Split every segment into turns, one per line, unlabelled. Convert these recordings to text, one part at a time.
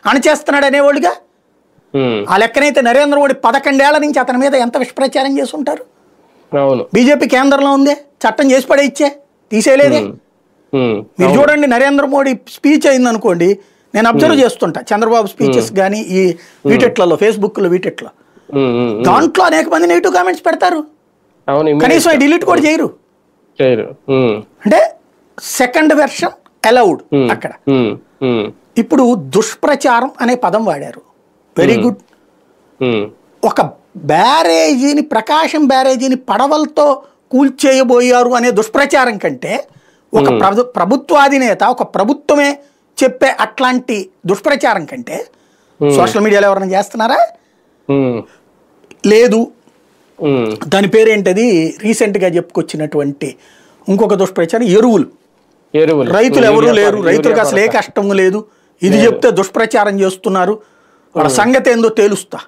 అణచేస్తున్నాడు అనేవాళ్ళుగా. ఆ లెక్కనైతే నరేంద్ర మోడీ 11 ఏళ్ల నుంచి అతని మీద ఎంత విషప్రచారం చేసి ఉంటారు. బీజేపీ కేంద్రంలో ఉందే, చట్టం చేసి పడే ఇచ్చే తీసేయలేదే. మీరు చూడండి, నరేంద్ర మోడీ స్పీచ్ అయిందనుకోండి, నేను అబ్జర్వ్ చేస్తుంటా చంద్రబాబు స్పీచెస్ కానీ ఈ వీటెట్లలో, ఫేస్బుక్లో వీటెట్లో, దాంట్లో అనేక మంది నెగిటివ్ కామెంట్స్ పెడతారు, కనీసం డిలీట్ కూడా చేయరు. అంటే సెకండ్ వెర్షన్ అలౌడ్ అక్కడ. ఇప్పుడు దుష్ప్రచారం అనే పదం వాడారు, వెరీ గుడ్. ఒక బ్యారేజీని, ప్రకాశం బ్యారేజీని పడవలతో కూల్చేయబోయారు అనే దుష్ప్రచారం కంటే ఒక ప్రభుత్వాధినేత, ఒక ప్రభుత్వమే చెప్పే అట్లాంటి దుష్ప్రచారం కంటే సోషల్ మీడియాలో ఎవరైనా చేస్తున్నారా? లేదు. దాని పేరేంటది, రీసెంట్గా చెప్పుకొచ్చినటువంటి ఇంకొక దుష్ప్రచారం, ఎరువులు. రైతులు ఎవరు లేరు, రైతులకు అసలు ఏ కష్టం లేదు, ఇది చెప్తే దుష్ప్రచారం చేస్తున్నారు, వాళ్ళ సంగతి ఏందో తేలుస్తా.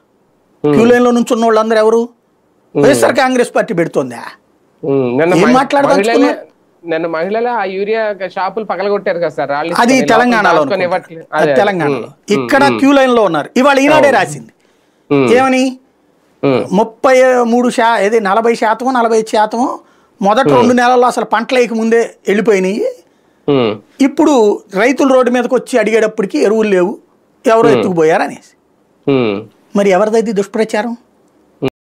క్యూ లైన్లో నుంచి ఉన్న వాళ్ళందరూ ఎవరు? వైఎస్ఆర్ కాంగ్రెస్ పార్టీ పెడుతోందా? ఏం మాట్లాడదలుచుకున్నారు?
నిన్న మహిళల ఆ యూరియా షాపులు పగలగొట్టారు కదా సార్,
అది తెలంగాణలో. తెలంగాణలో ఇక్కడ క్యూ లైన్ లో ఉన్నారు. ఇవాళ ఈనాడే రాసింది ఏమని, 40% 45% మొదటి 2 నెలల్లో అసలు పంటలేక ముందే వెళ్ళిపోయినాయి. ఇప్పుడు రైతులు రోడ్డు మీదకి వచ్చి అడిగేటప్పటికి ఎరువులు లేవు, ఎవరో ఎత్తుకుపోయారు అనేసి. మరి ఎవరిదైతే దుష్ప్రచారం?